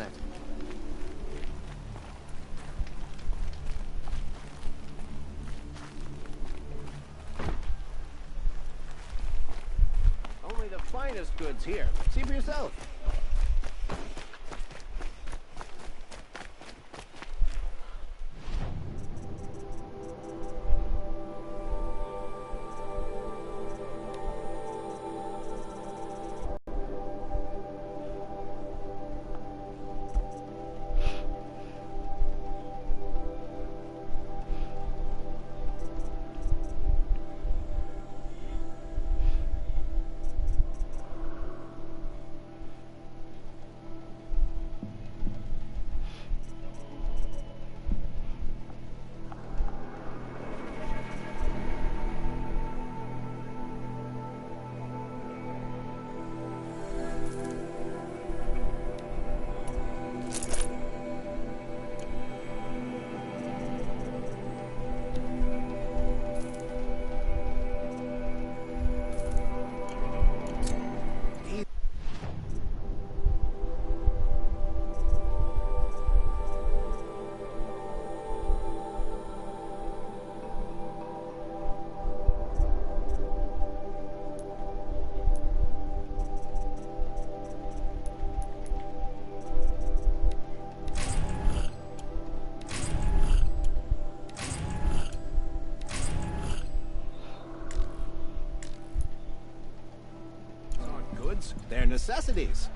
basement. Only the finest goods here. See for yourself. They're necessities.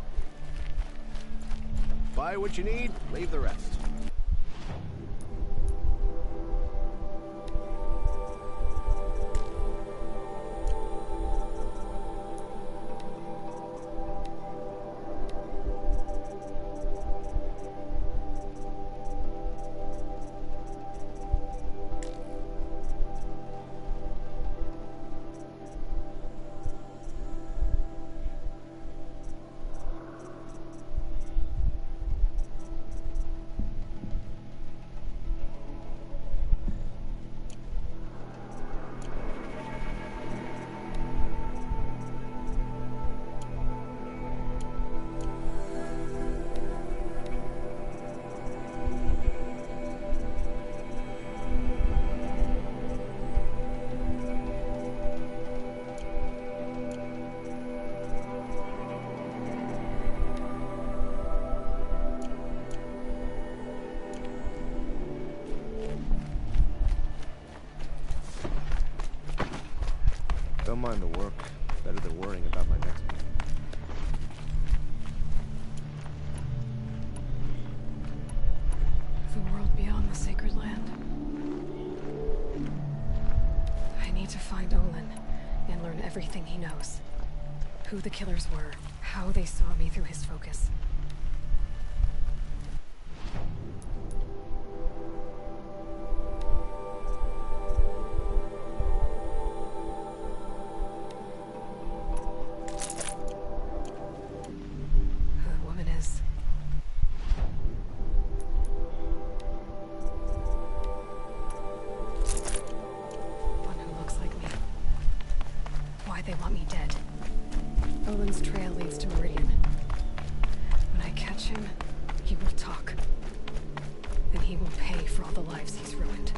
Buy what you need, leave the rest. Don't mind the work. Better than worrying about my next meal. The world beyond the sacred land. I need to find Olin and learn everything he knows. Who the killers were, how they saw me through his focus. They want me dead. Olin's trail leads to Meridian. When I catch him, he will talk. And he will pay for all the lives he's ruined.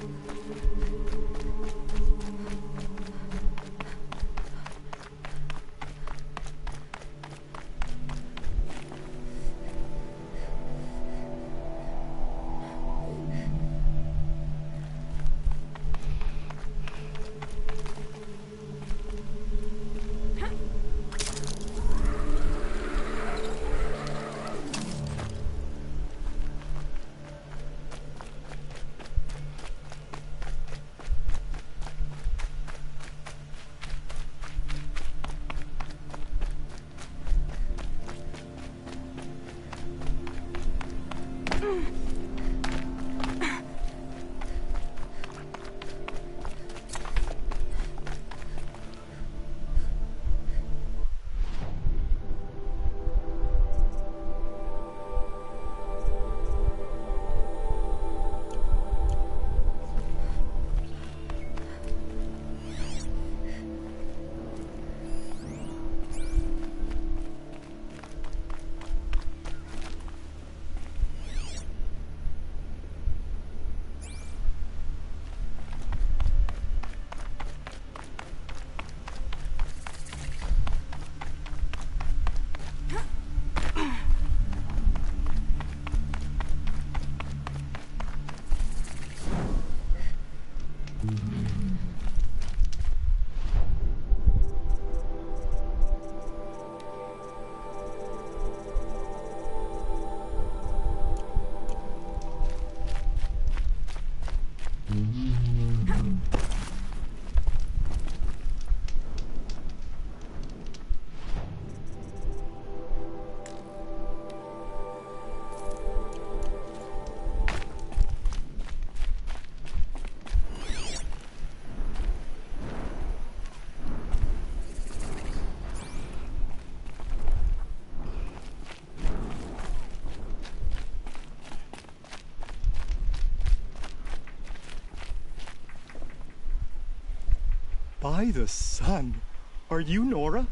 By the sun! Are you Nora?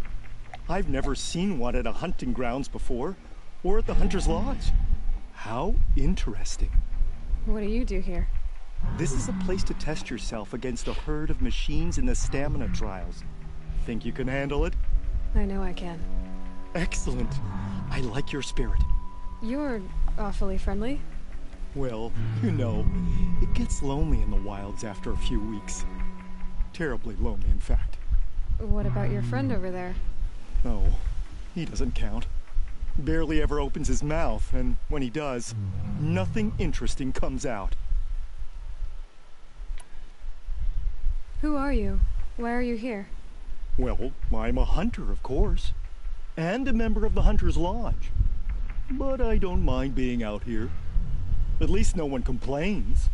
I've never seen one at a hunting grounds before, or at the Hunter's Lodge. How interesting. What do you do here? This is a place to test yourself against a herd of machines in the stamina trials. Think you can handle it? I know I can. Excellent. I like your spirit. You're awfully friendly. Well, you know, it gets lonely in the wilds after a few weeks. Terribly lonely, in fact. What about your friend over there? Oh, he doesn't count. Barely ever opens his mouth, and when he does, nothing interesting comes out. Who are you? Why are you here? Well, I'm a hunter, of course, and a member of the Hunter's Lodge. But I don't mind being out here. At least no one complains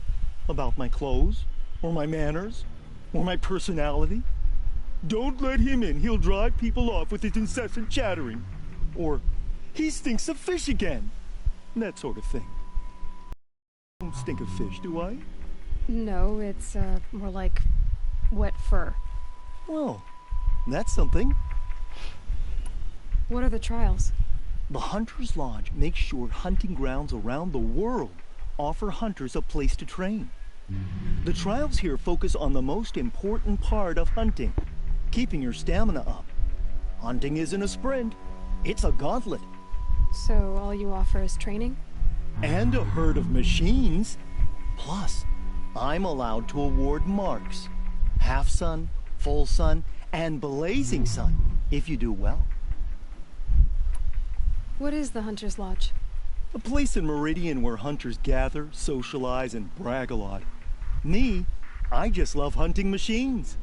about my clothes, or my manners, or my personality. Don't let him in, he'll drive people off with his incessant chattering. Or, he stinks of fish again. That sort of thing. I don't stink of fish, do I? No, it's more like wet fur. Well, that's something. What are the trials? The Hunter's Lodge makes sure hunting grounds around the world offer hunters a place to train. The trials here focus on the most important part of hunting, keeping your stamina up. Hunting isn't a sprint, it's a gauntlet. So all you offer is training? And a herd of machines. Plus, I'm allowed to award marks. Half sun, full sun, and blazing sun, if you do well. What is the Hunter's Lodge? A place in Meridian where hunters gather, socialize, and brag a lot. Me, I just love hunting machines.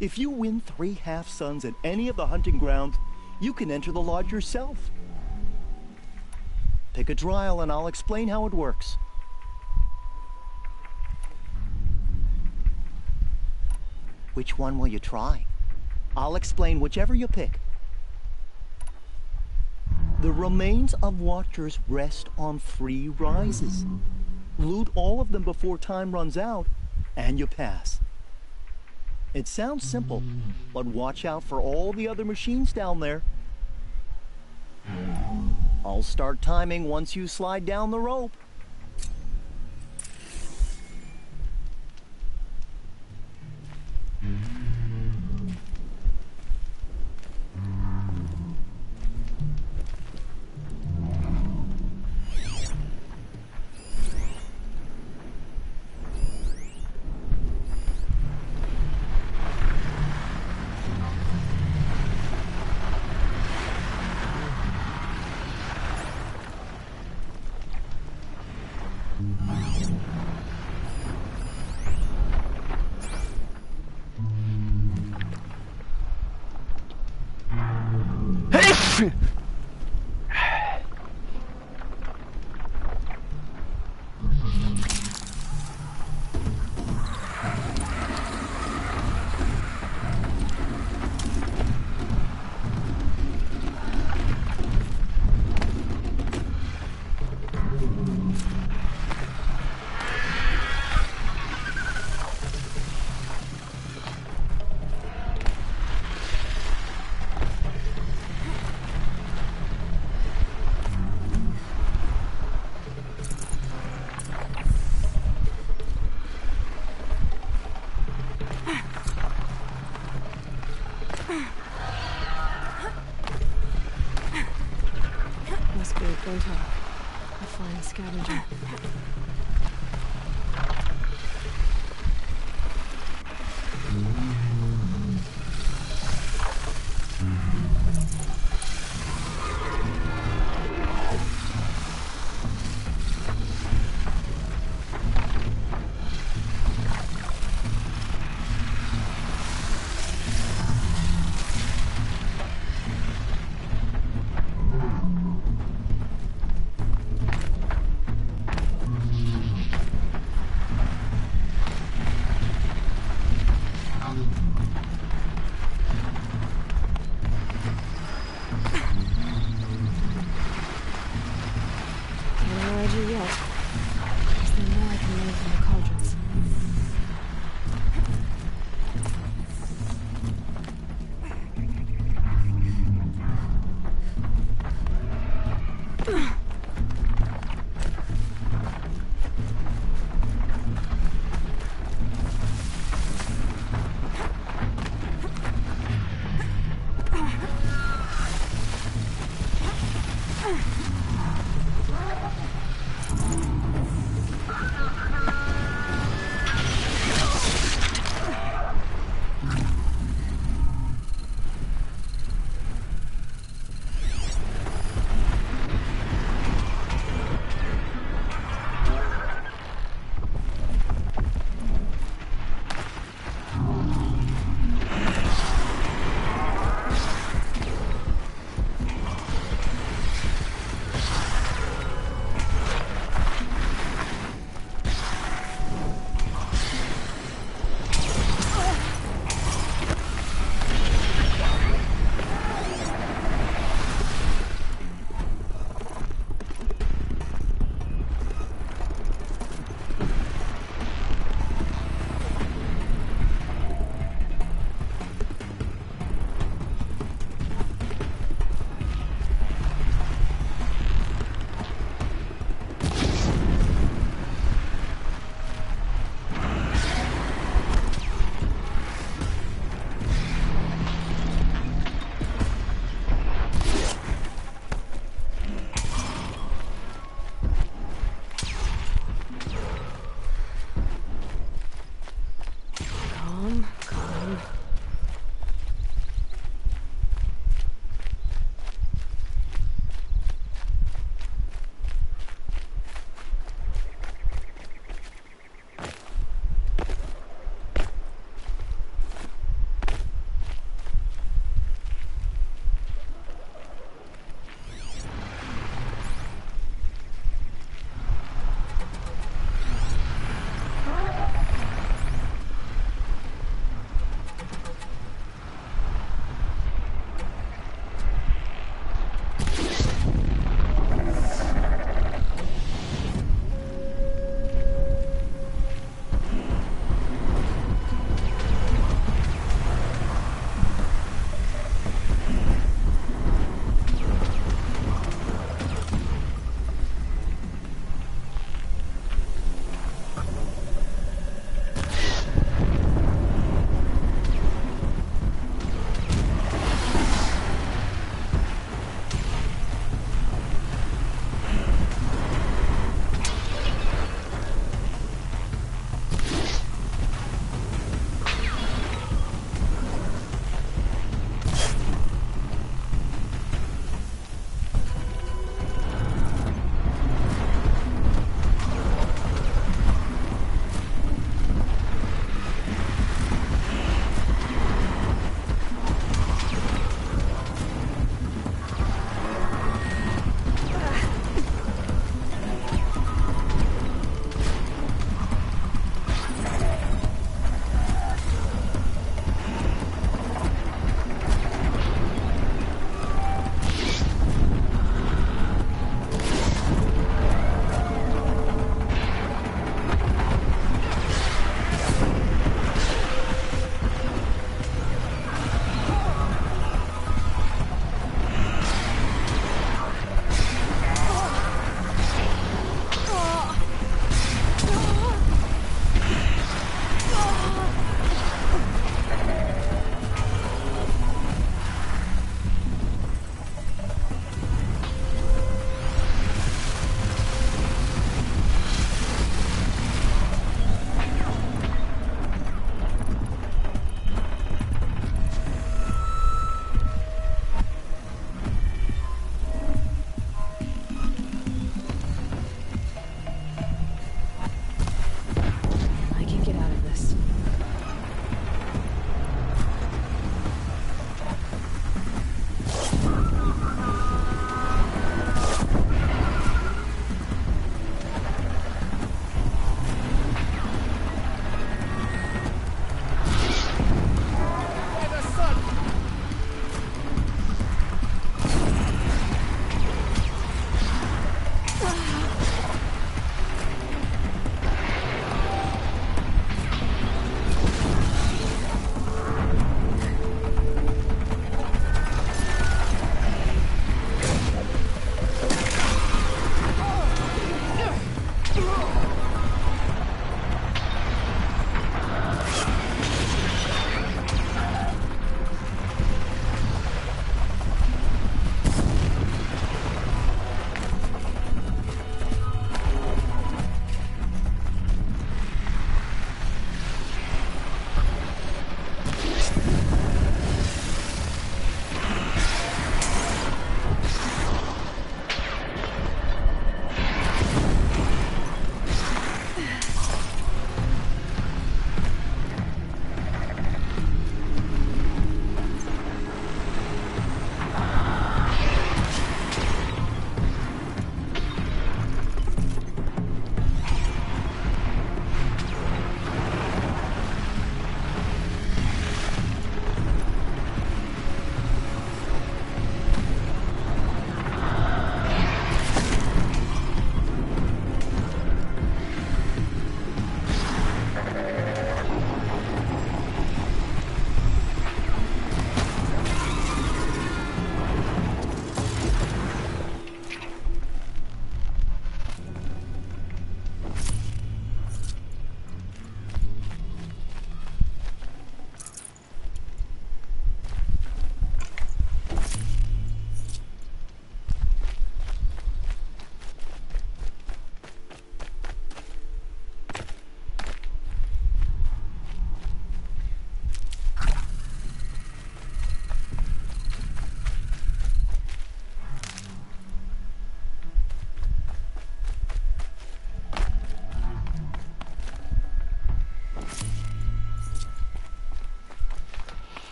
If you win 3 half suns at any of the hunting grounds, you can enter the lodge yourself. Pick a trial and I'll explain how it works. Which one will you try? I'll explain whichever you pick. The remains of watchers rest on 3 rises. Loot all of them before time runs out, and you pass. It sounds simple, but watch out for all the other machines down there. I'll start timing once you slide down the rope. Don't talk. A fine scavenger.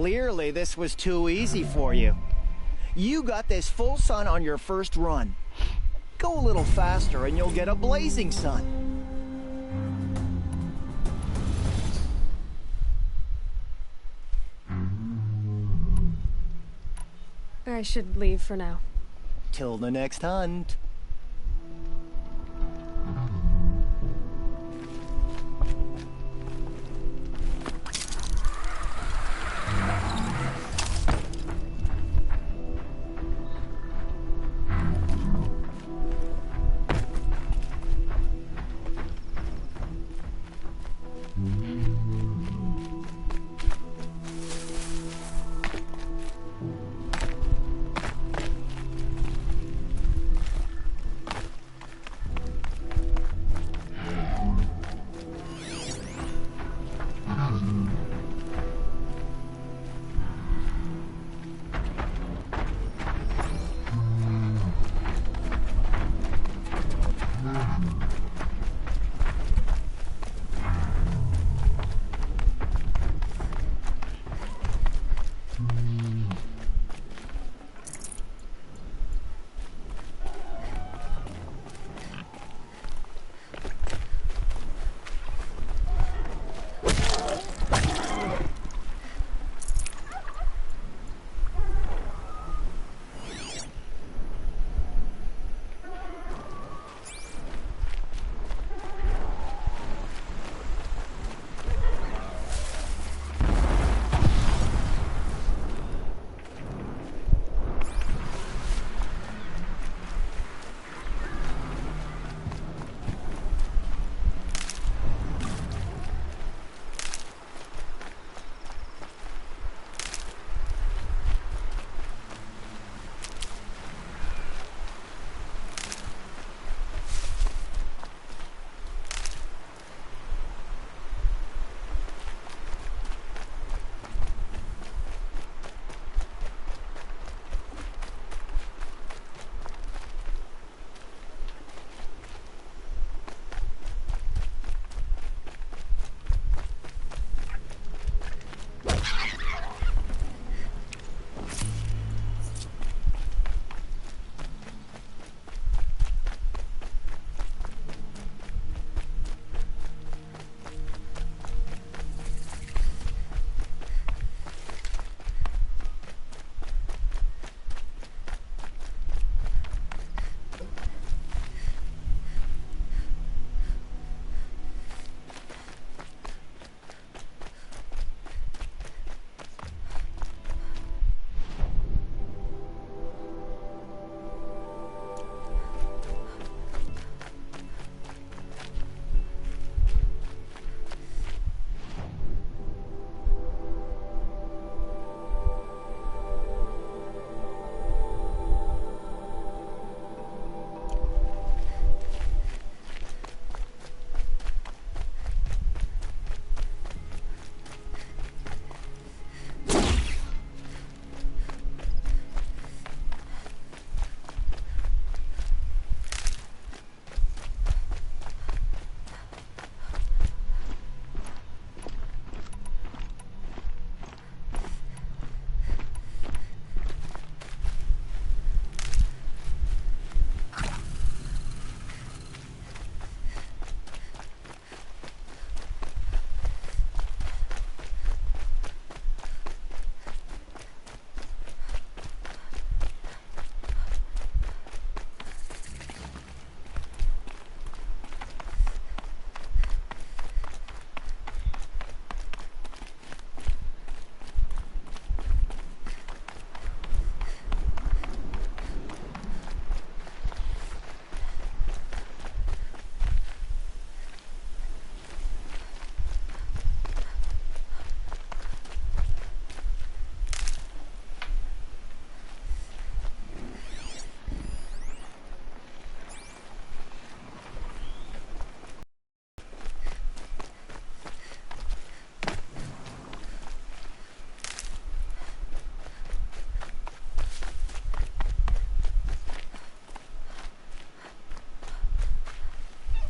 Clearly, this was too easy for you. You got this full sun on your first run. Go a little faster and you'll get a blazing sun. I should leave for now. Till the next hunt.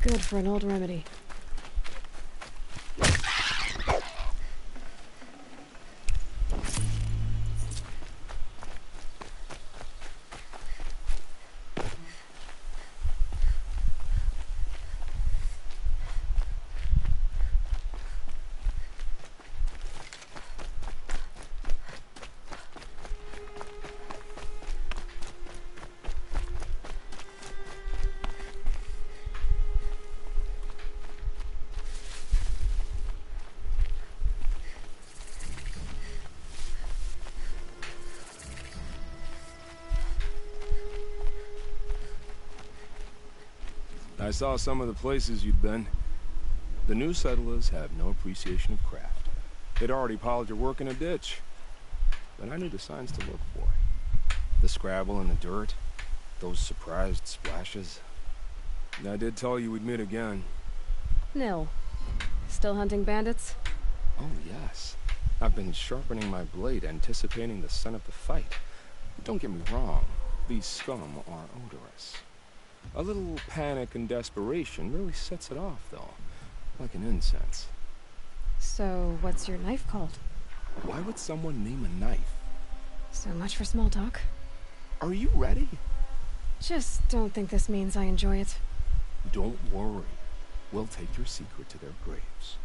Good for an old remedy. I saw some of the places you'd been. The new settlers have no appreciation of craft. They'd already piled your work in a ditch. But I knew the signs to look for. The scrabble in the dirt, those surprised splashes. I did tell you we'd meet again. Nil. Still hunting bandits? Oh, yes. I've been sharpening my blade, anticipating the scent of the fight. Don't get me wrong, these scum are odorous. A little panic and desperation really sets it off, though. Like an incense. So, what's your knife called? Why would someone name a knife? So much for small talk. Are you ready? Just don't think this means I enjoy it. Don't worry. We'll take your secret to their graves.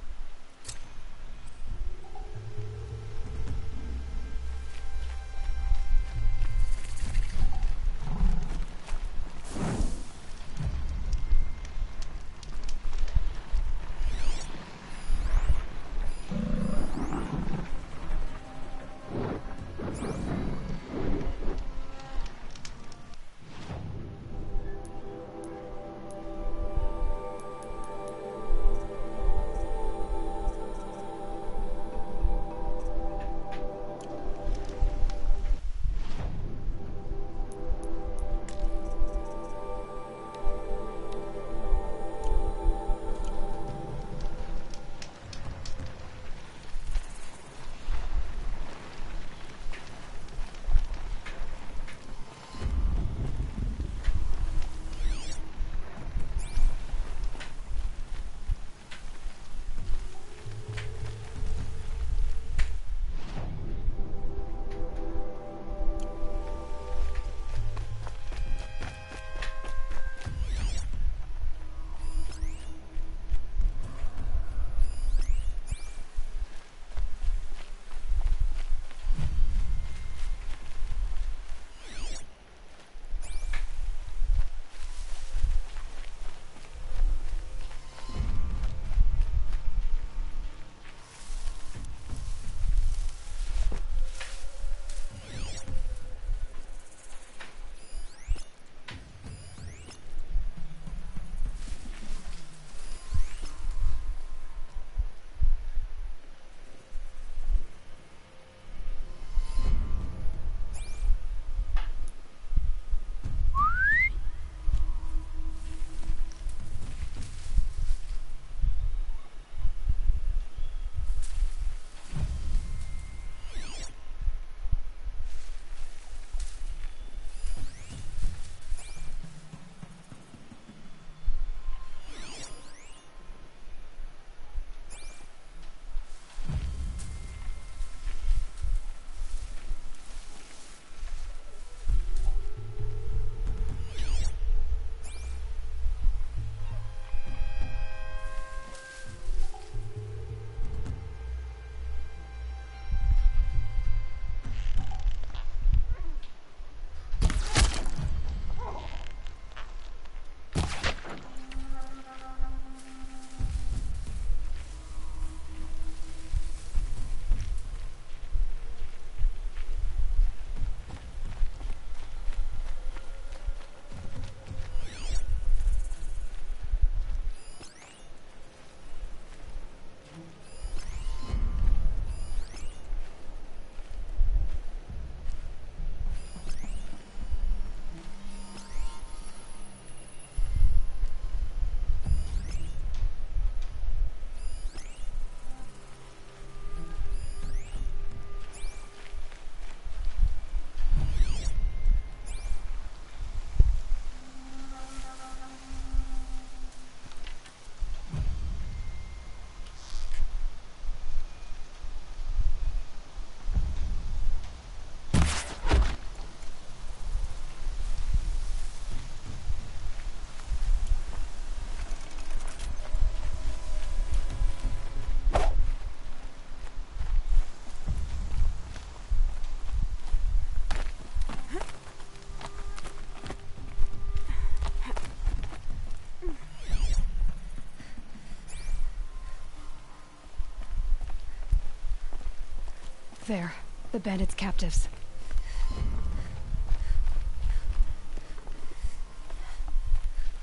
There, the bandits' captives.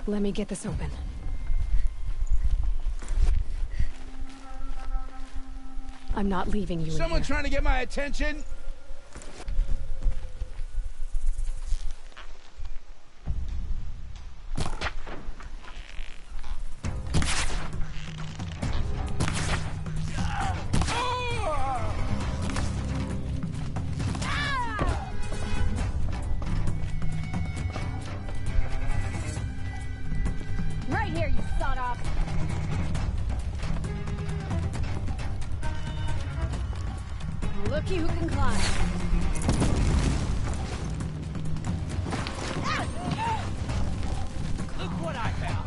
Let me get this open. I'm not leaving you in Someone here. trying to get my attention? Right here, you sawed-off! Looky who can climb. Look what I found.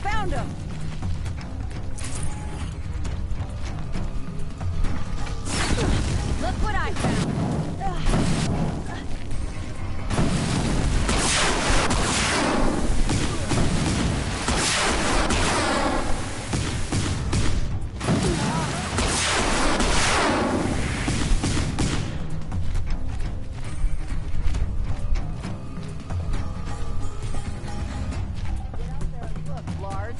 Found him! Look what I found! Look, Lars.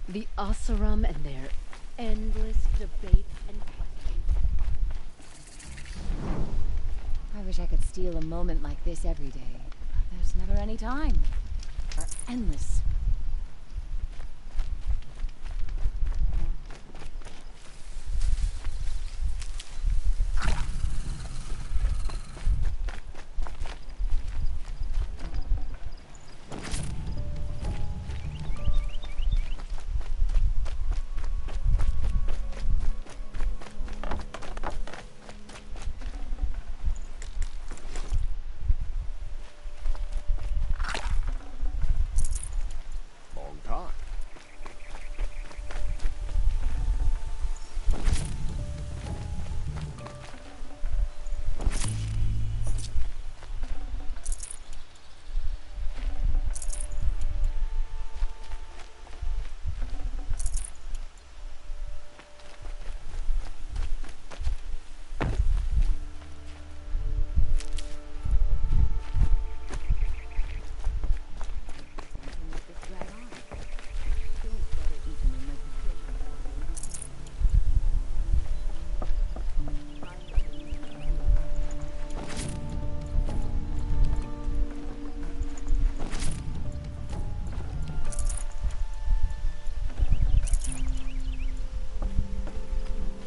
The Oseram and their endless debate and questions. I wish I could steal a moment like this every day. There's never any time. Or endless. Long time.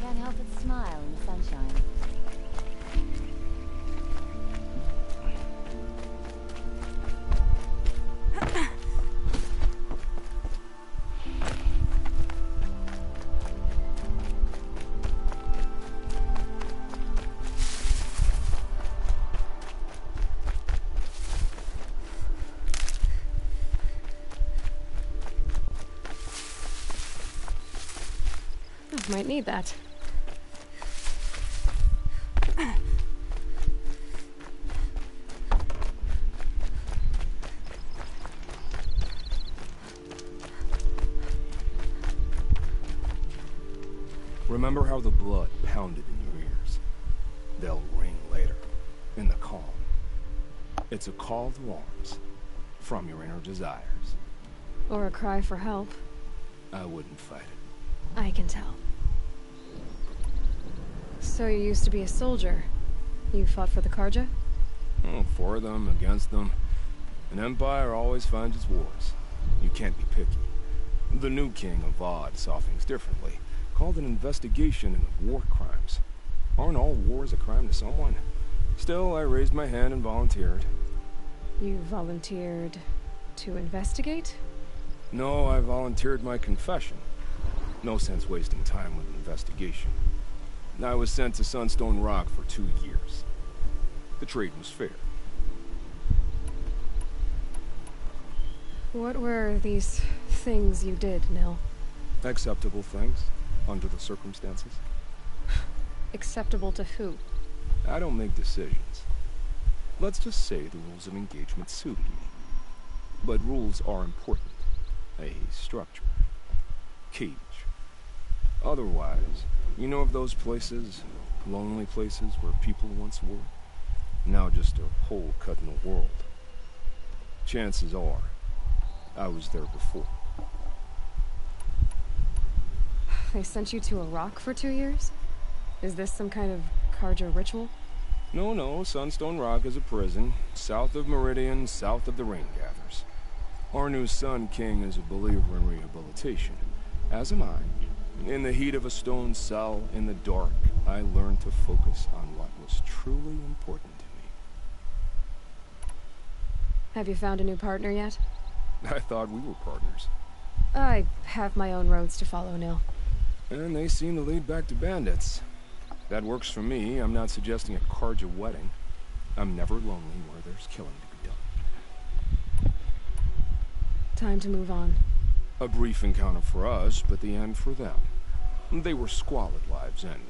Can't help but smile in the sunshine. Might need that. Remember how the blood pounded in your ears? They'll ring later, in the calm. It's a call to arms, from your inner desires. Or a cry for help. I wouldn't fight it. I can tell. So you used to be a soldier. You fought for the Karja? Oh, for them, against them. An empire always finds its wars. You can't be picky. The new king of Vod saw things differently. Called an investigation into war crimes. Aren't all wars a crime to someone? Still, I raised my hand and volunteered. You volunteered to investigate? No, I volunteered my confession. No sense wasting time with an investigation. I was sent to Sunstone Rock for 2 years. The trade was fair. What were these things you did, Nil? Acceptable things, under the circumstances. Acceptable to who? I don't make decisions. Let's just say the rules of engagement suited me. But rules are important. A structure. Cage. Otherwise, you know of those places, lonely places where people once were? Now just a hole cut in the world. Chances are, I was there before. They sent you to a rock for 2 years? Is this some kind of Karja ritual? No, Sunstone Rock is a prison, south of Meridian, south of the Rain Gathers. Our new Sun King is a believer in rehabilitation, as am I. In the heat of a stone cell, in the dark, I learned to focus on what was truly important to me. Have you found a new partner yet? I thought we were partners. I have my own roads to follow, Nil. And they seem to lead back to bandits. That works for me. I'm not suggesting a Karja wedding. I'm never lonely where there's killing to be done. Time to move on. A brief encounter for us, but the end for them. They were squalid lives anyway.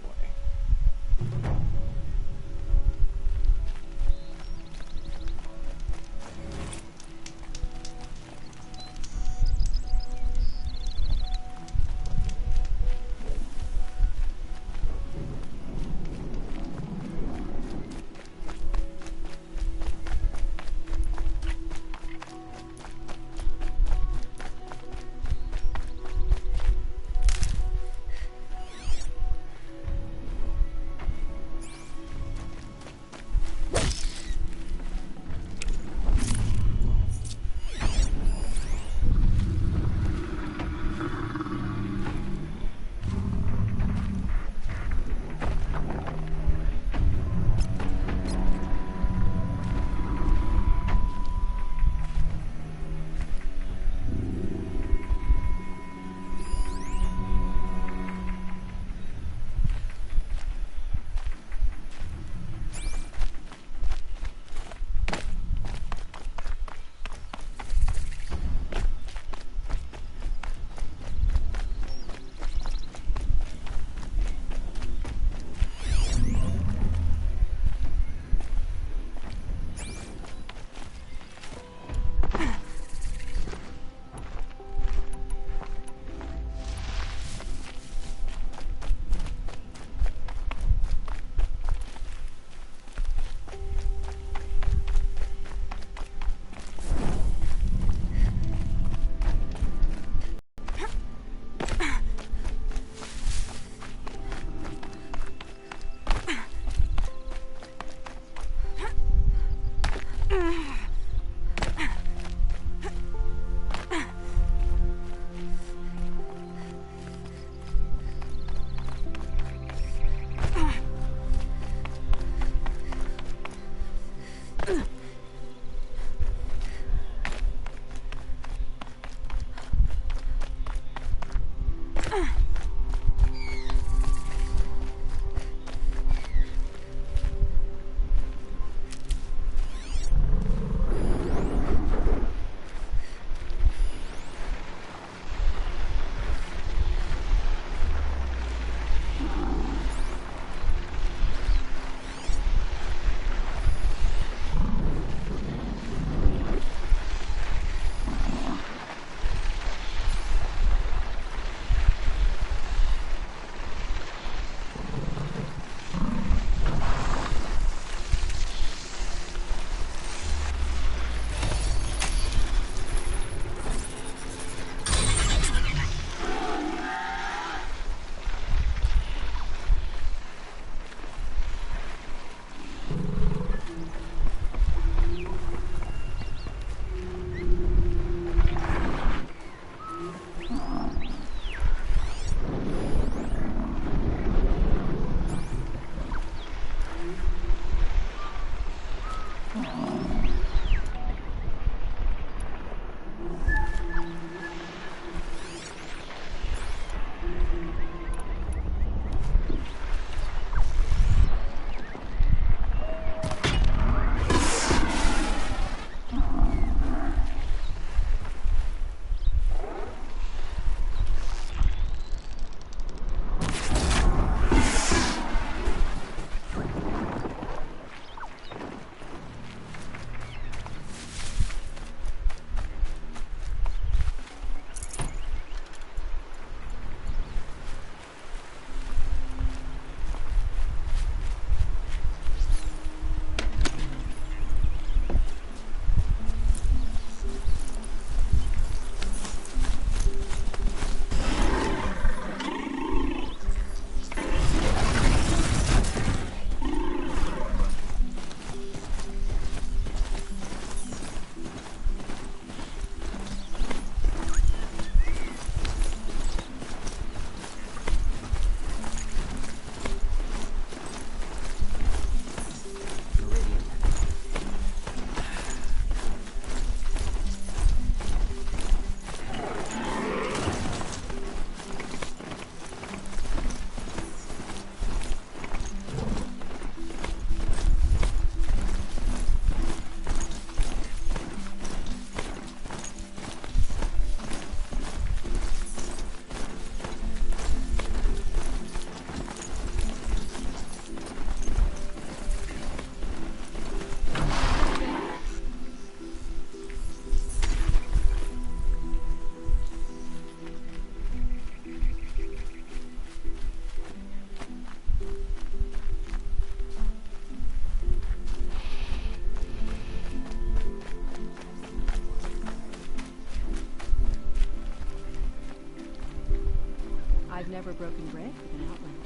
I've never broken bread with an outlander.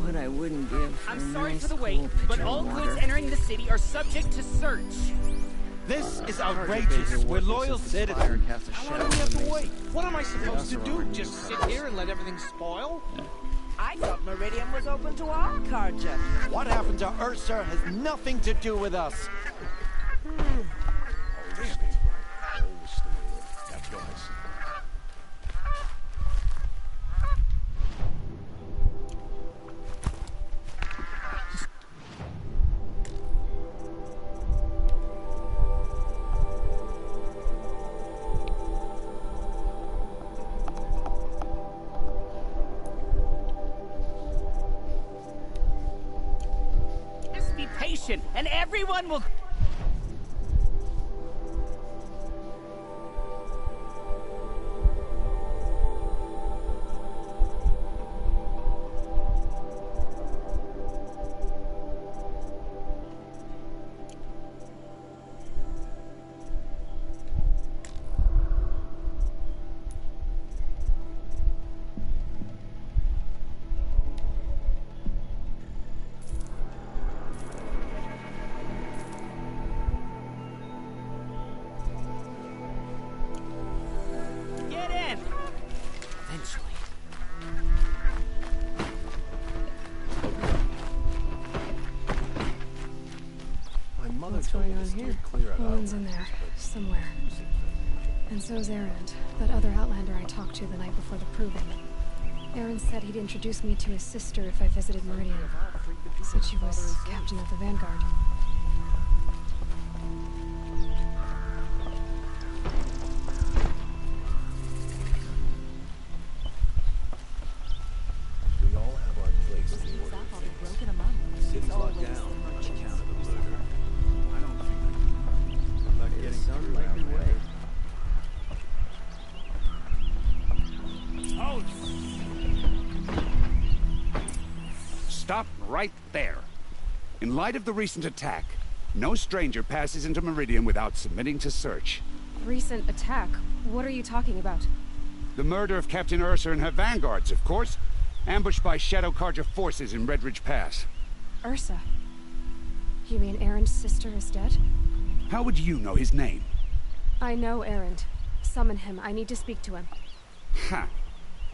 What I wouldn't give for I'm a sorry nice, for the wait, cool but pitcher all of goods water. entering the city are subject to search. This is outrageous. We're loyal citizens. How long do we have to wait? What am I supposed to do? Just sit here and let everything spoil? I thought Meridian was open to all Carja. What happened to Ursa has nothing to do with us. Just be patient, and everyone will... Get in! Eventually. My mother What's told going me on to steer here? clear of Owen's in Outlanders, there, but somewhere. And so's Erend, that other Outlander I talked to the night before the proving. Erend said he'd introduce me to his sister if I visited Meridian. Said she was captain of the Vanguard. we all have our place in the order Stop of all the things. broken among us. City's locked down on account of the murder. I don't think I'm not getting some likely way. Stop right there. In light of the recent attack, no stranger passes into Meridian without submitting to search. Recent attack? What are you talking about? The murder of Captain Ursa and her vanguards, of course. Ambushed by Shadow Carja forces in Redridge Pass. Ursa? You mean Erend's sister is dead? How would you know his name? I know Erend. Summon him. I need to speak to him. Ha!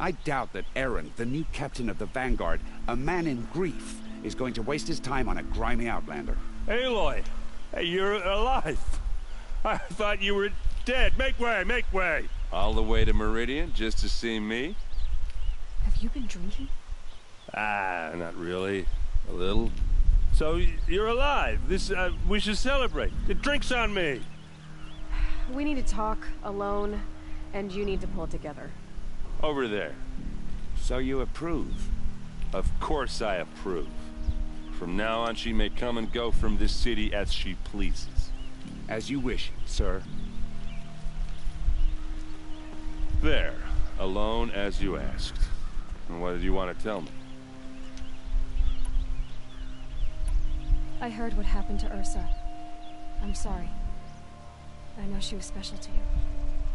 I doubt that Aaron, the new captain of the Vanguard, a man in grief, is going to waste his time on a grimy outlander. Aloy, hey, you're alive. I thought you were dead. Make way, make way. All the way to Meridian just to see me? Have you been drinking? Ah, not really. A little. So you're alive. This we should celebrate. The drink's on me. We need to talk alone, and you need to pull it together. Over there. So you approve? Of course I approve. From now on, she may come and go from this city as she pleases. As you wish, sir. There. Alone as you asked. And what did you want to tell me? I heard what happened to Ursa. I'm sorry. I know she was special to you.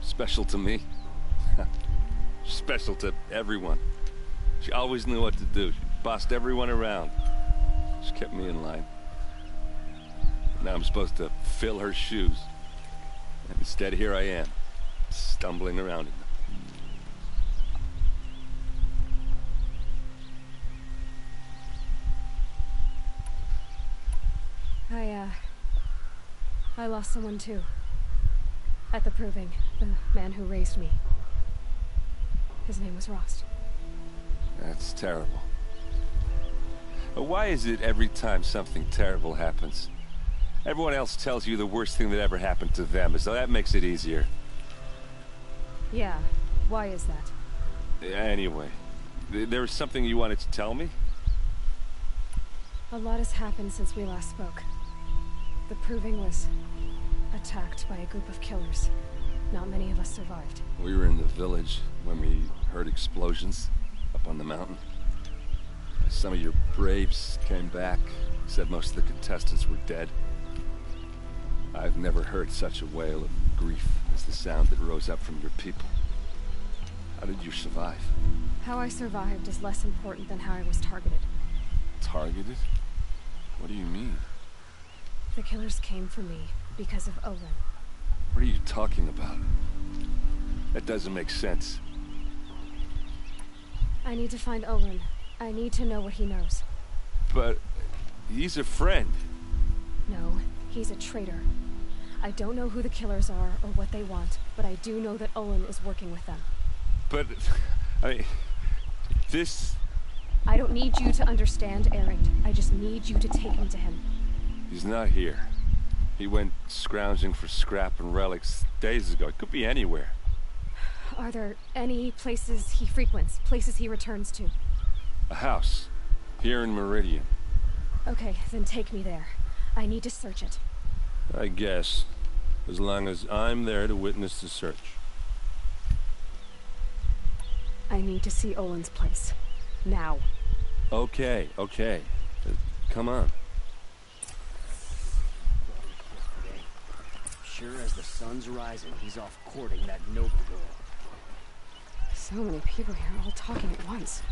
Special to me? Special to everyone. She always knew what to do. She bossed everyone around. She kept me in line. Now I'm supposed to fill her shoes. And instead, here I am, stumbling around in them. I lost someone too. At the proving, the man who raised me. His name was Rost. That's terrible. Why is it every time something terrible happens, everyone else tells you the worst thing that ever happened to them, as though that makes it easier? Yeah, why is that? Anyway, there was something you wanted to tell me? A lot has happened since we last spoke. The proving was attacked by a group of killers. Not many of us survived. We were in the village when we heard explosions up on the mountain. Some of your braves came back, said most of the contestants were dead. I've never heard such a wail of grief as the sound that rose up from your people. How did you survive? How I survived is less important than how I was targeted. Targeted? What do you mean? The killers came for me because of Owen. What are you talking about? That doesn't make sense. I need to find Owen. I need to know what he knows. But he's a friend. No, he's a traitor. I don't know who the killers are or what they want, but I do know that Owen is working with them. But, I mean, this... I don't need you to understand, Erend. I just need you to take me to him. He's not here. He went scrounging for scrap and relics days ago. It could be anywhere. Are there any places he frequents, places he returns to? A house. Here in Meridian. Okay, then take me there. I need to search it. I guess. As long as I'm there to witness the search. I need to see Owen's place. Now. Okay. Come on. Sure as the sun's rising, he's off courting that noble girl. So many people here, all talking at once.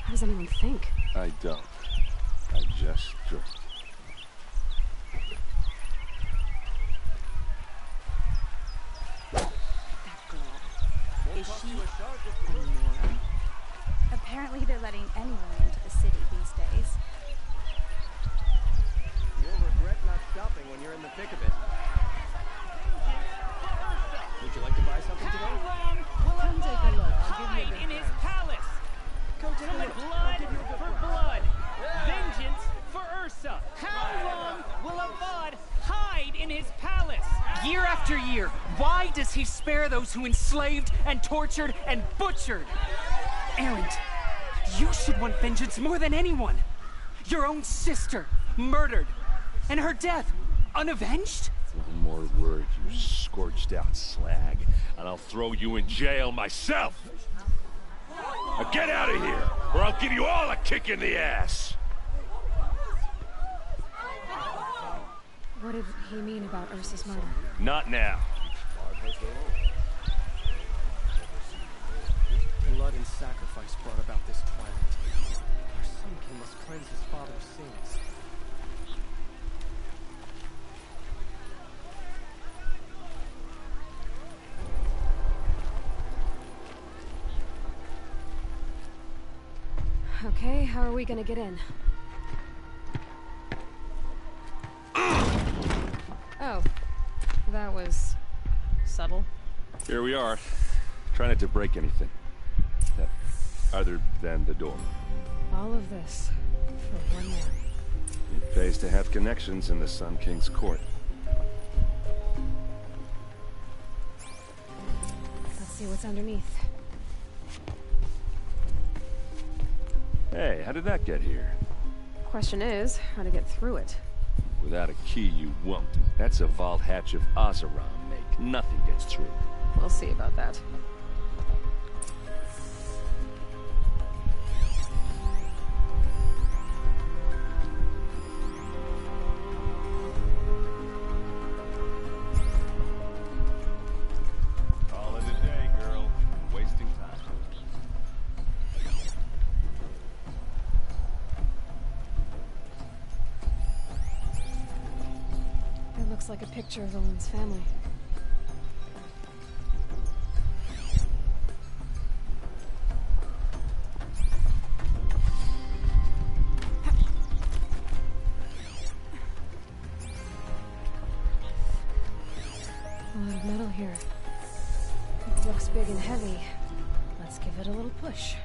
How does anyone think? I don't. I just drink. That girl. Is she a Nora? Apparently they're letting anyone into the city these days. You'll regret not stopping when you're in the thick of it. Would you like to buy something today? How long will Come take a look. I'll give you a hide good in his price. palace? Come take a look. I'll Blood give you a good for price. blood. Vengeance for Ursa. How long will Avad hide in his palace? Year after year, why does he spare those who enslaved and tortured and butchered? Erend, you should want vengeance more than anyone. Your own sister, murdered, and her death, unavenged? One more word, you scorched out slag, and I'll throw you in jail myself! Now get out of here, or I'll give you all a kick in the ass! What did he mean about Ursa's murder? Not now. Blood and sacrifice brought about this twilight. Our son king must cleanse his father's sins. Okay, how are we gonna get in? Oh, that was subtle. Here we are. Try not to break anything. Other than the door. All of this for one man. It pays to have connections in the Sun King's court. Let's see what's underneath. Hey, how did that get here? Question is, how to get through it. Without a key, you won't. That's a vault hatch of Oseram make. Nothing gets through. We'll see about that. Call it a day, girl. Wasting time. It looks like a picture of Owen's family. A lot of metal here. It looks big and heavy. Let's give it a little push.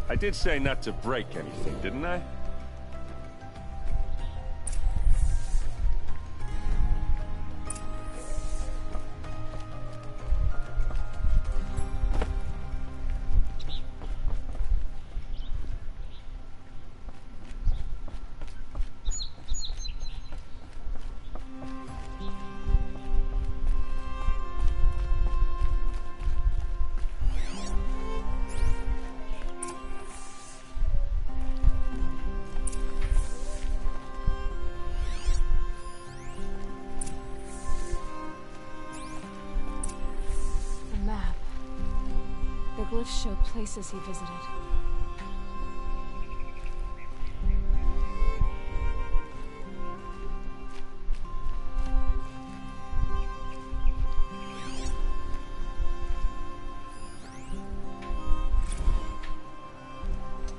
I did say not to break anything, didn't I? glyphs show places he visited.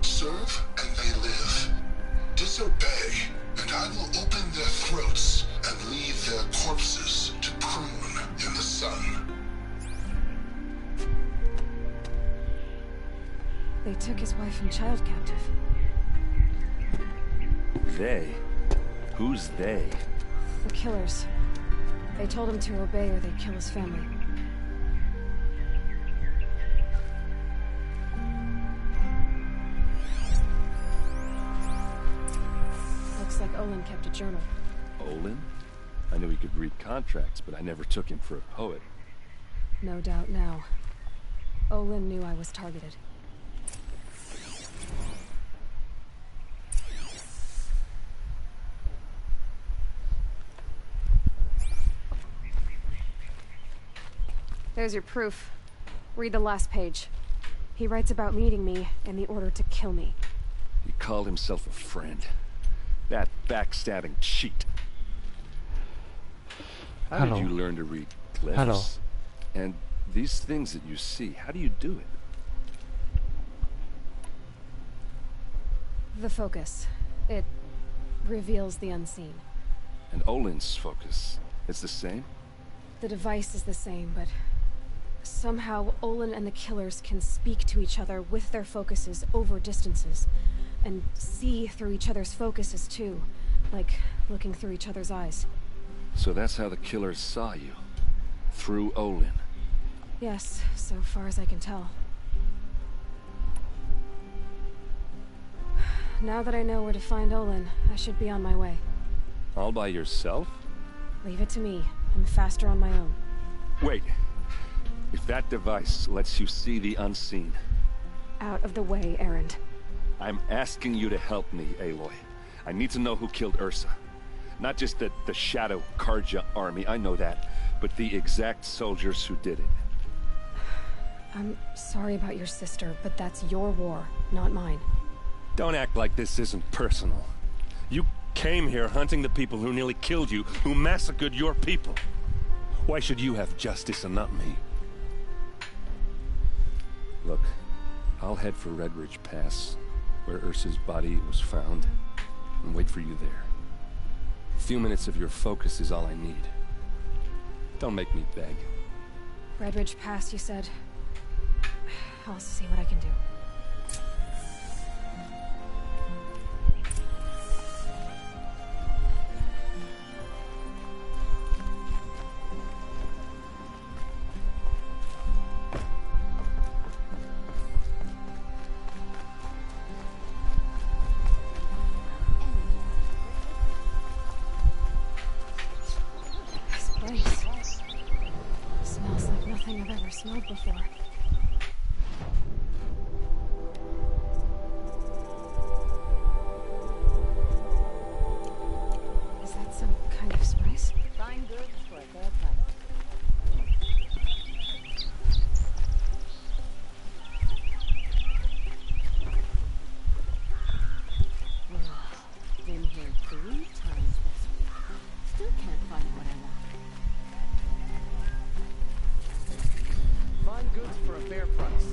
Serve and they live. Disobey, and I will open their throats and leave their corpses to prune in the sun. They took his wife and child captive. They? Who's they? The killers. They told him to obey or they'd kill his family. Looks like Olin kept a journal. Olin? I knew he could read contracts, but I never took him for a poet. No doubt now. Olin knew I was targeted. There's your proof. Read the last page. He writes about meeting me and the order to kill me. He called himself a friend. That backstabbing cheat. How Hello. did you learn to read glyphs? Hello. And these things that you see, how do you do it? The focus. It reveals the unseen. And Olin's focus, it's the same? The device is the same, but somehow Olin and the killers can speak to each other with their focuses over distances, and see through each other's focuses too, like looking through each other's eyes. So that's how the killers saw you? Through Olin? Yes, so far as I can tell. Now that I know where to find Olin, I should be on my way. All by yourself? Leave it to me. I'm faster on my own. Wait. If that device lets you see the unseen... Out of the way, Erend. I'm asking you to help me, Aloy. I need to know who killed Ursa. Not just the Shadow Karja army, I know that, but the exact soldiers who did it. I'm sorry about your sister, but that's your war, not mine. Don't act like this isn't personal. You came here hunting the people who nearly killed you, who massacred your people. Why should you have justice and not me? Look, I'll head for Red Ridge Pass, where Ursa's body was found, and wait for you there. A few minutes of your focus is all I need. Don't make me beg. Red Ridge Pass, you said? I'll see what I can do. Smells like nothing I've ever smelled before. Is that some kind of spice? Fine goods for a fair price. Been here 3 times this week. Still can't find what I want. Fine goods for a fair price.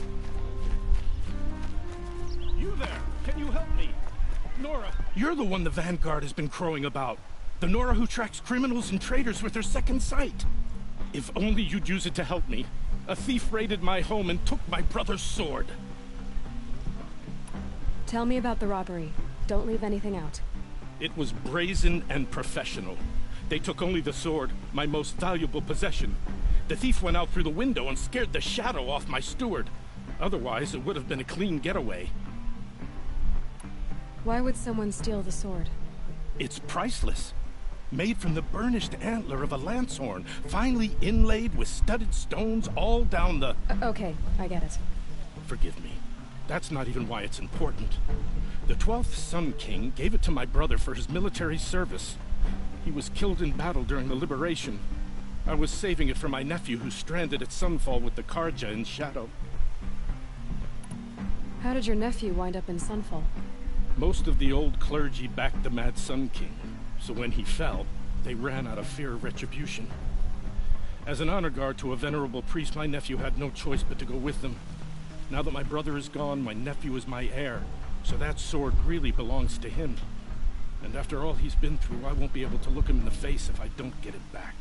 You there! Can you help me? Nora, you're the one the Vanguard has been crowing about. The Nora who tracks criminals and traitors with her second sight. If only you'd use it to help me. A thief raided my home and took my brother's sword. Tell me about the robbery. Don't leave anything out. It was brazen and professional. They took only the sword, my most valuable possession. The thief went out through the window and scared the shadow off my steward. Otherwise, it would have been a clean getaway. Why would someone steal the sword? It's priceless. Made from the burnished antler of a lancehorn, finely inlaid with studded stones all down the... Okay, I get it. Forgive me. That's not even why it's important. The 12th Sun King gave it to my brother for his military service. He was killed in battle during the Liberation. I was saving it for my nephew who's stranded at Sunfall with the Karja in Shadow. How did your nephew wind up in Sunfall? Most of the old clergy backed the Mad Sun King, so when he fell, they ran out of fear of retribution. As an honor guard to a venerable priest, my nephew had no choice but to go with them. Now that my brother is gone, my nephew is my heir, so that sword really belongs to him. And after all he's been through, I won't be able to look him in the face if I don't get it back.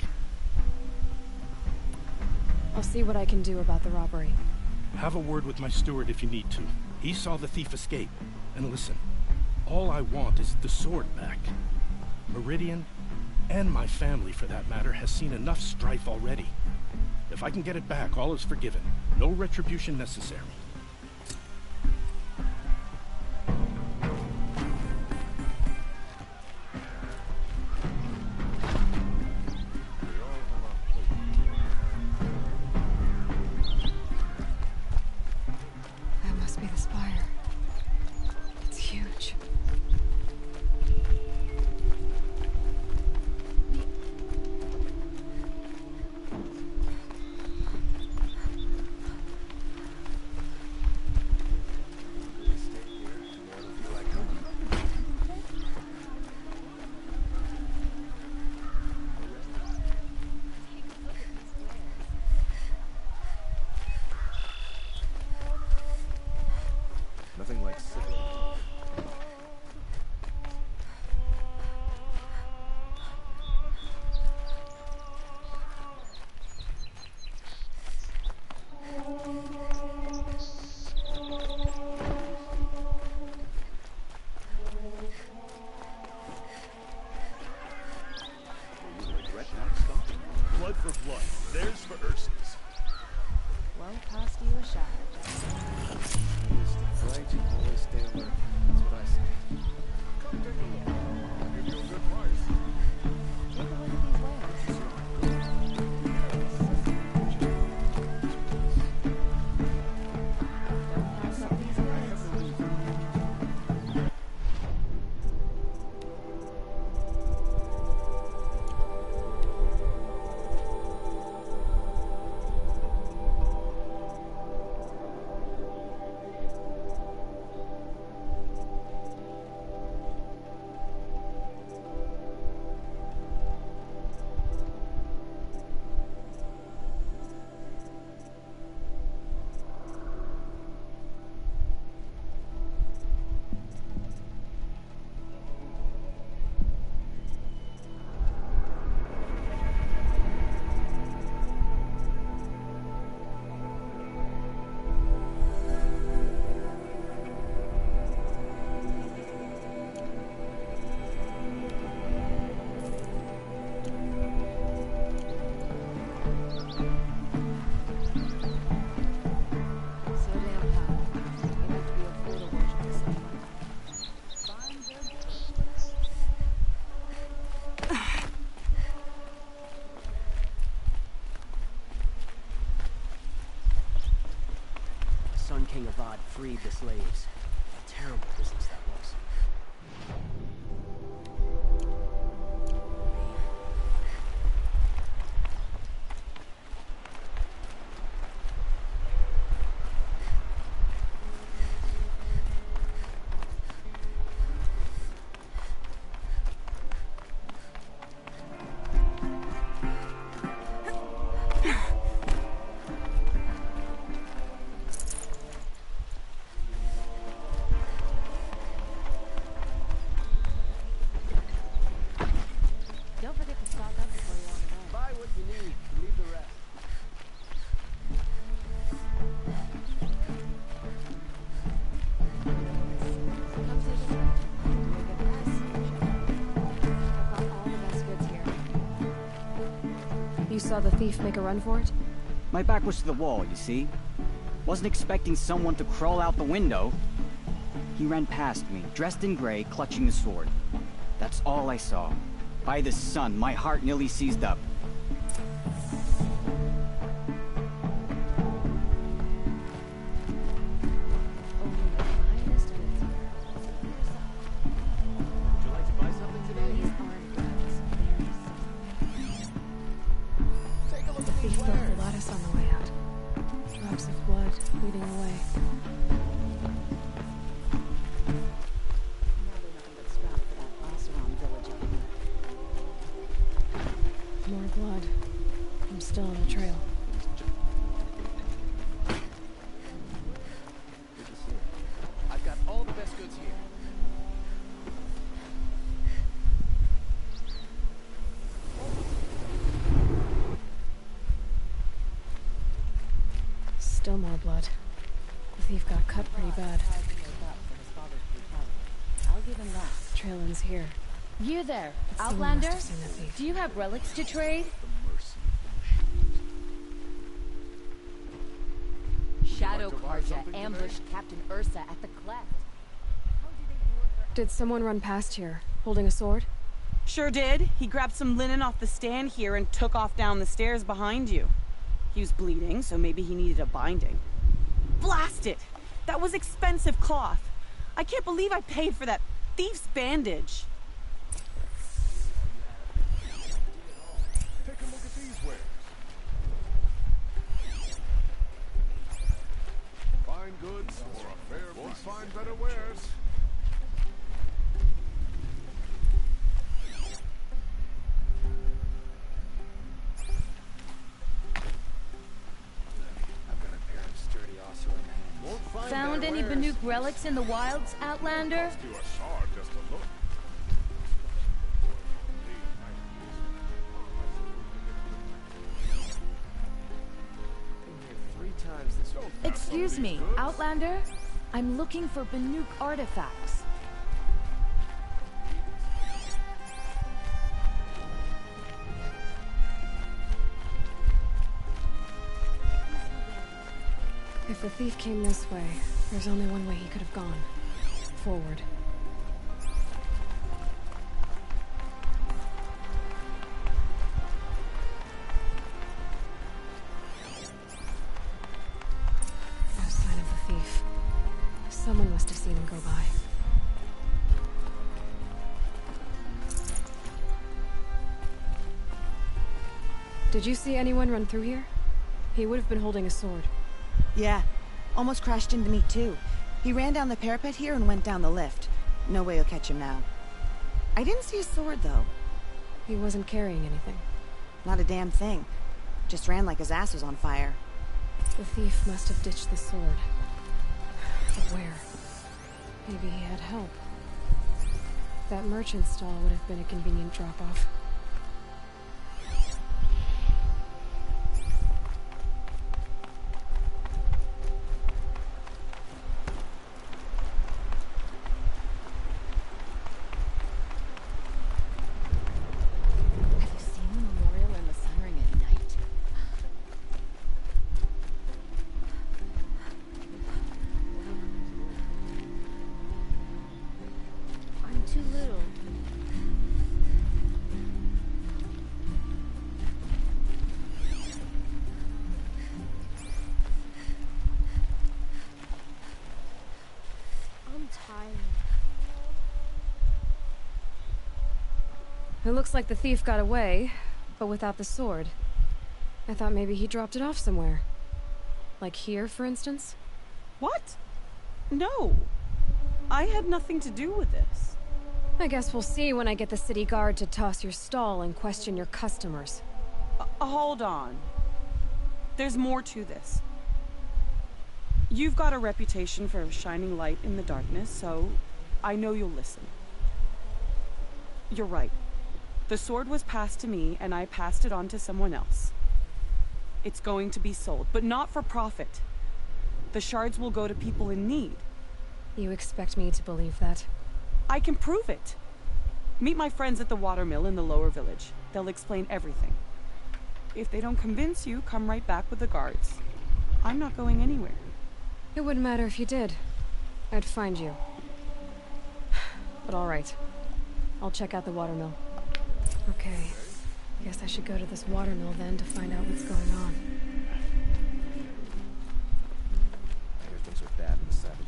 I'll see what I can do about the robbery. Have a word with my steward if you need to. He saw the thief escape. And listen, all I want is the sword back. Meridian, and my family for that matter, has seen enough strife already. If I can get it back, all is forgiven. No retribution necessary. That must be the spire. It's huge. Nothing like sipping. Blood for blood. There's for Ursa's. Won't cost you a shot. Right, you always stay alert. That's what I say. Come take a look. I'll give you a good price. Take a look at these wares. Don't pass up these wares. So damn hot. Enough to be a fool to worship the sunlight. Fine, good. Sun King Avad freed the slaves. A terrible business that was. Don't forget to stock up before you're on the road. Buy what you need, leave the rest. Come take a look. Do a good price. I've got all the best goods here. You saw the thief make a run for it? My back was to the wall, you see? Wasn't expecting someone to crawl out the window. He ran past me, dressed in gray, clutching the sword. That's all I saw. By the sun, my heart nearly seized up. Only the finest goods here. Would you like to buy something today? These aren't goods. Take a look The at these thief broke wares. the lattice on the way out. Drops of blood leading away. follow the trail. Good to see you. I've got all the best goods here. Still more blood. The thief got cut pretty bad. I'll give him that. The trail ends here. You there, Someone must Outlander? have seen the thief. Do you have relics to trade? Shadow Carja ambushed Captain Ursa at the cleft. Did someone run past here, holding a sword? Sure did. He grabbed some linen off the stand here and took off down the stairs behind you. He was bleeding, so maybe he needed a binding. Blast it! That was expensive cloth. I can't believe I paid for that thief's bandage. Take a look at these wares. Fine goods for a fair price. Find better wares. I've got a pair of sturdy Osram hands. Won't find Found better any wares. Banuk relics in the wilds, Outlander? Cost you a shard just to look. Been here 3 times this week. Excuse me, Outlander? I'm looking for Banuk artifacts. If the thief came this way, there's only one way he could have gone. Forward. No sign of the thief. Someone must have seen him go by. Did you see anyone run through here? He would have been holding a sword. Yeah, almost crashed into me too. He ran down the parapet here and went down the lift. No way you'll catch him now. I didn't see a sword though. He wasn't carrying anything. Not a damn thing. Just ran like his ass was on fire. The thief must have ditched the sword. But where? Maybe he had help. That merchant stall would have been a convenient drop-off. Have you seen the memorial and the siren at night? I'm too little. I'm tired. It looks like the thief got away, but without the sword. I thought maybe he dropped it off somewhere. Like here, for instance? What? No. I had nothing to do with this. I guess we'll see when I get the city guard to toss your stall and question your customers. Hold on. There's more to this. You've got a reputation for shining light in the darkness, so I know you'll listen. You're right. The sword was passed to me, and I passed it on to someone else. It's going to be sold, but not for profit. The shards will go to people in need. You expect me to believe that? I can prove it. Meet my friends at the watermill in the lower village. They'll explain everything. If they don't convince you, come right back with the guards. I'm not going anywhere. It wouldn't matter if you did. I'd find you. But all right. I'll check out the watermill. Okay. Guess I should go to this watermill then to find out what's going on. I hear things are bad in the savage.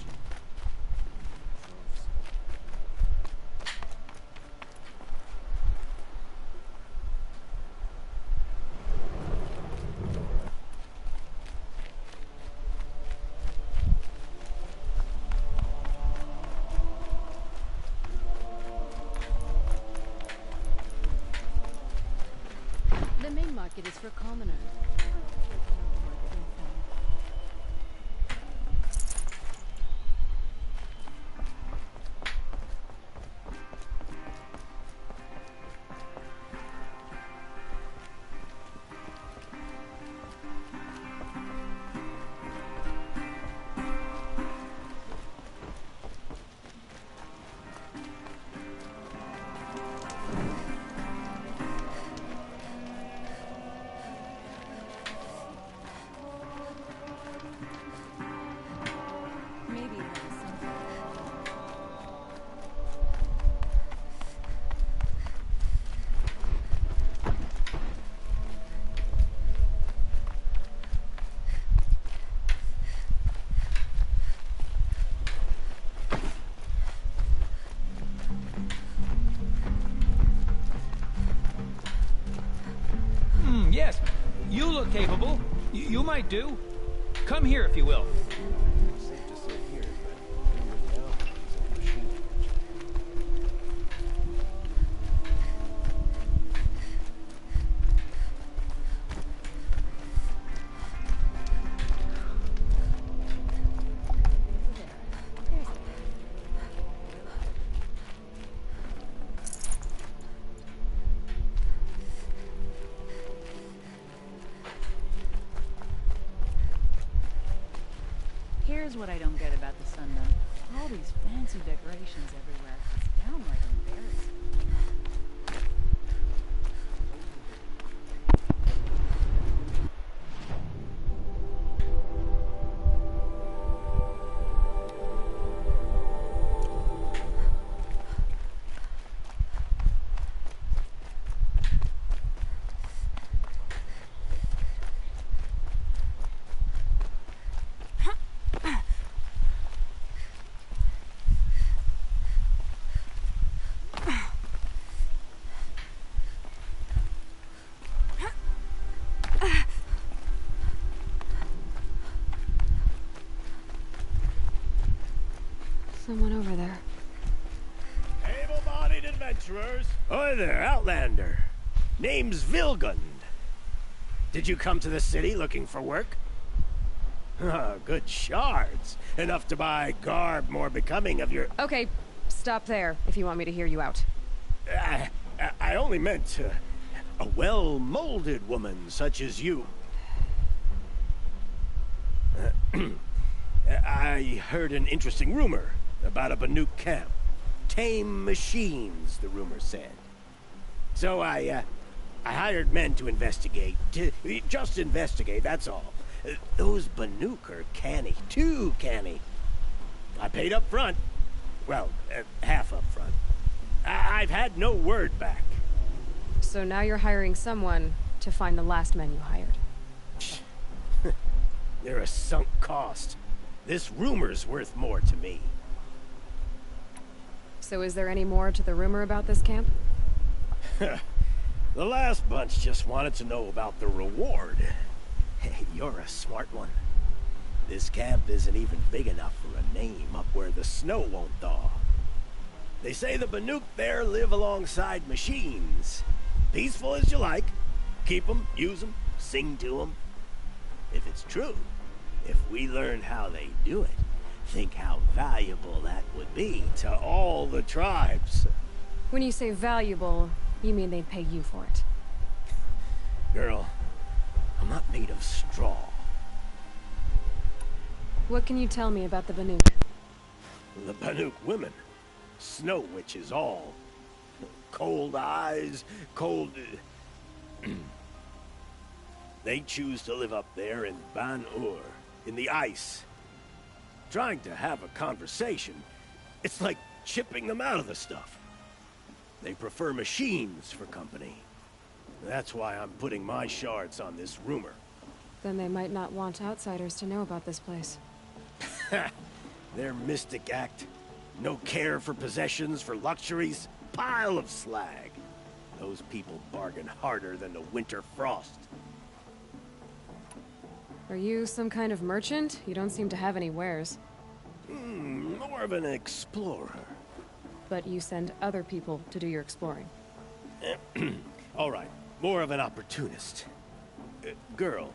The main market is for commoners. flammable. You might do. Come here if you will. Safe to sit here, but remember the outcomes of machine. Here's what I don't get about the Sundom. All these fancy decorations everywhere. It's downright embarrassing. Someone over there. Able-bodied adventurers. Hi there, Outlander. Name's Vilgund. Did you come to the city looking for work? Ah, good shards. Enough to buy garb more becoming of your... Okay, stop there if you want me to hear you out. I only meant a well-molded woman such as you. I heard an interesting rumor about a Banuk camp. Tame machines, the rumor said. So I hired men to investigate. Just investigate, that's all. Those Banuk are canny. Too canny. I paid up front. Well, half up front. I've had no word back. So now you're hiring someone to find the last men you hired. They're a sunk cost. This rumor's worth more to me. So is there any more to the rumor about this camp? The last bunch just wanted to know about the reward. Hey, you're a smart one. This camp isn't even big enough for a name up where the snow won't thaw. They say the Banuk there live alongside machines. Peaceful as you like. Keep them, use them, sing to them. If it's true, if we learn how they do it, think how valuable that would be to all the tribes. When you say valuable, you mean they'd pay you for it. Girl, I'm not made of straw. What can you tell me about the Banuk? The Banuk women. Snow witches all. Cold eyes, cold... They choose to live up there in Ban-Ur, in the ice. Trying to have a conversation, it's like chipping them out of the stuff. They prefer machines for company. That's why I'm putting my shards on this rumor. Then they might not want outsiders to know about this place. Their mystic act. No care for possessions, for luxuries. Pile of slag. Those people bargain harder than the winter frost. Are you some kind of merchant? You don't seem to have any wares. More of an explorer. But you send other people to do your exploring. All right, more of an opportunist. Girl.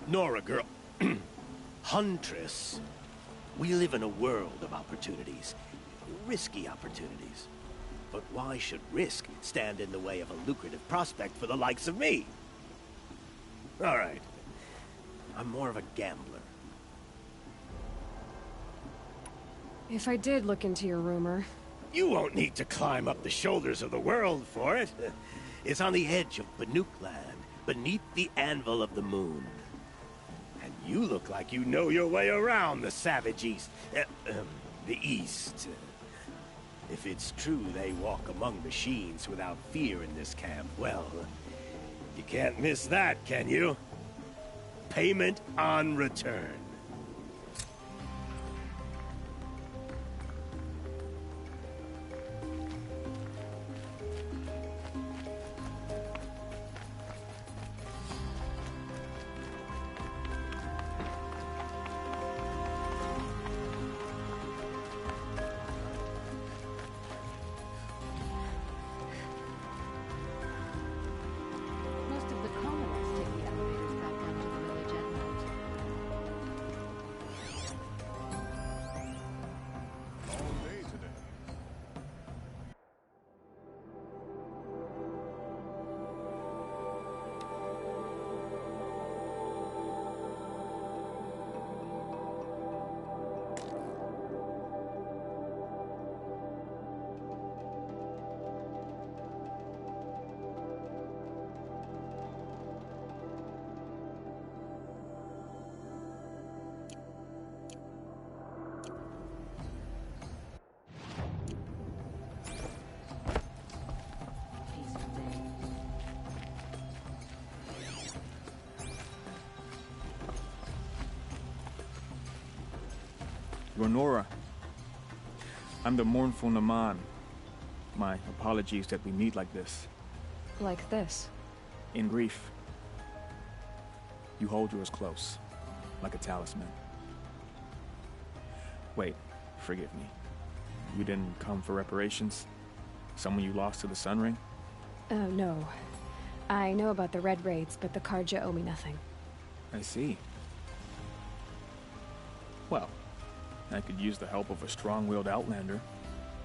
Nora, girl. Huntress. We live in a world of opportunities. Risky opportunities. But why should risk stand in the way of a lucrative prospect for the likes of me? All right. I'm more of a gambler. If I did look into your rumor... You won't need to climb up the shoulders of the world for it. It's on the edge of Banuk land, beneath the anvil of the moon. And you look like you know your way around the savage east. The east. If it's true they walk among machines without fear in this camp, well, you can't miss that, can you? Payment on return. Renora. I'm the mournful Naman. My apologies that we meet like this. Like this? In grief. You hold yours close, like a talisman. Wait, forgive me. You didn't come for reparations? Someone you lost to the Sun Ring? No. I know about the Red Raids, but the Karja owe me nothing. I see. Well, I could use the help of a strong-willed outlander.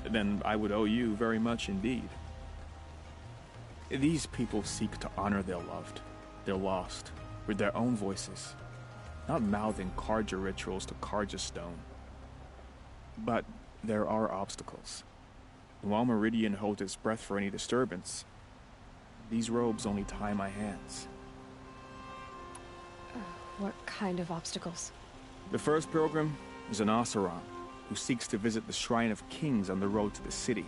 Then I would owe you very much indeed. These people seek to honor their loved, their lost, with their own voices, not mouthing Karja rituals to Karja stone. But there are obstacles. And while Meridian holds its breath for any disturbance, these robes only tie my hands. What kind of obstacles? The first pilgrim is an Oseram, who seeks to visit the Shrine of Kings on the road to the city.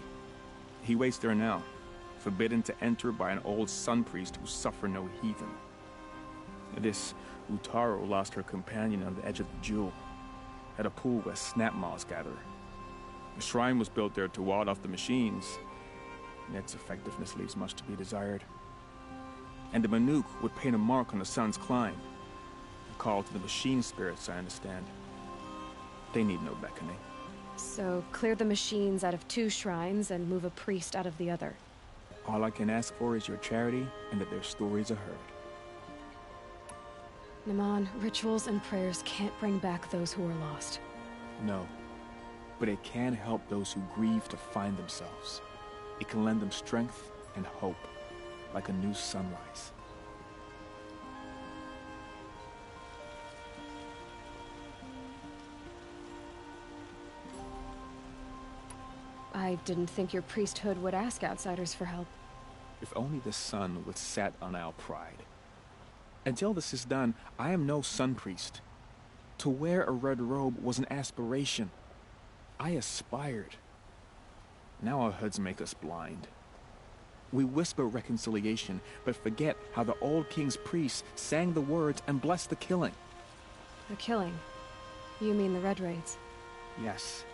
He waits there now, forbidden to enter by an old sun priest who suffer no heathen. This Utaru lost her companion on the edge of the Jewel, at a pool where snap moths gather. The shrine was built there to ward off the machines, and its effectiveness leaves much to be desired. And the Manuk would paint a mark on the sun's climb, a call to the machine spirits, I understand. They need no beckoning. So, clear the machines out of 2 shrines and move a priest out of the other. All I can ask for is your charity and that their stories are heard. Naman, rituals and prayers can't bring back those who are lost. No, but it can help those who grieve to find themselves. It can lend them strength and hope, like a new sunrise. I didn't think your priesthood would ask outsiders for help. If only the sun would set on our pride. Until this is done, I am no sun priest. To wear a red robe was an aspiration. I aspired. Now our hoods make us blind. We whisper reconciliation, but forget how the old king's priests sang the words and blessed the killing. The killing? You mean the Red Raids? Yes.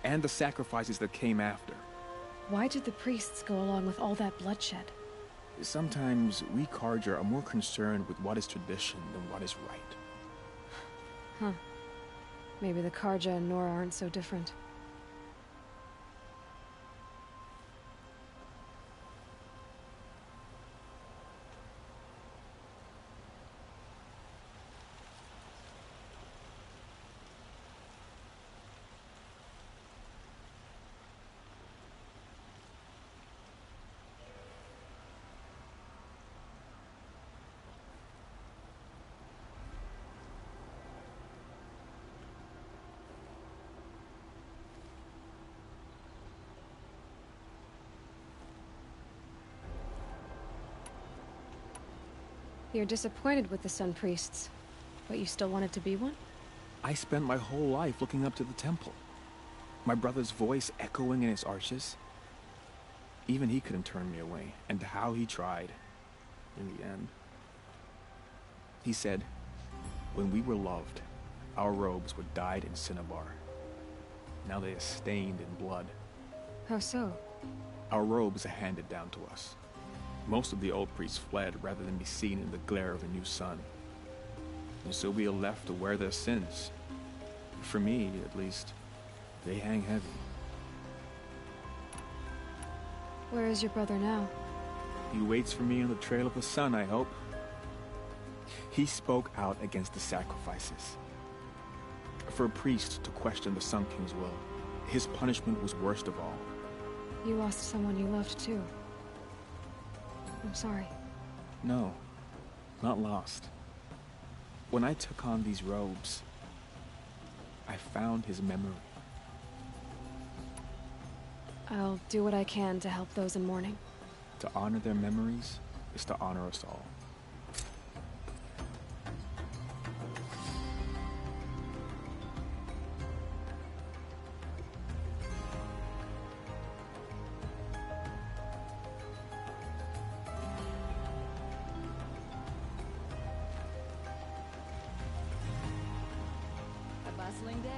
And the sacrifices that came after. Why did the priests go along with all that bloodshed? Sometimes we Karja are more concerned with what is tradition than what is right. Huh. Maybe the Karja and Nora aren't so different. You're disappointed with the Sun Priests, but you still wanted to be one? I spent my whole life looking up to the temple. My brother's voice echoing in its arches. Even he couldn't turn me away, and how he tried. In the end. He said, when we were loved, our robes were dyed in cinnabar. Now they are stained in blood. How so? Our robes are handed down to us. Most of the old priests fled rather than be seen in the glare of a new sun. And so we are left to wear their sins. For me, at least, they hang heavy. Where is your brother now? He waits for me on the trail of the sun, I hope. He spoke out against the sacrifices. For a priest to question the Sun King's will, his punishment was worst of all. You lost someone you loved too. I'm sorry. No, not lost. When I took on these robes, I found his memory. I'll do what I can to help those in mourning. To honor their memories is to honor us all. A bustling day.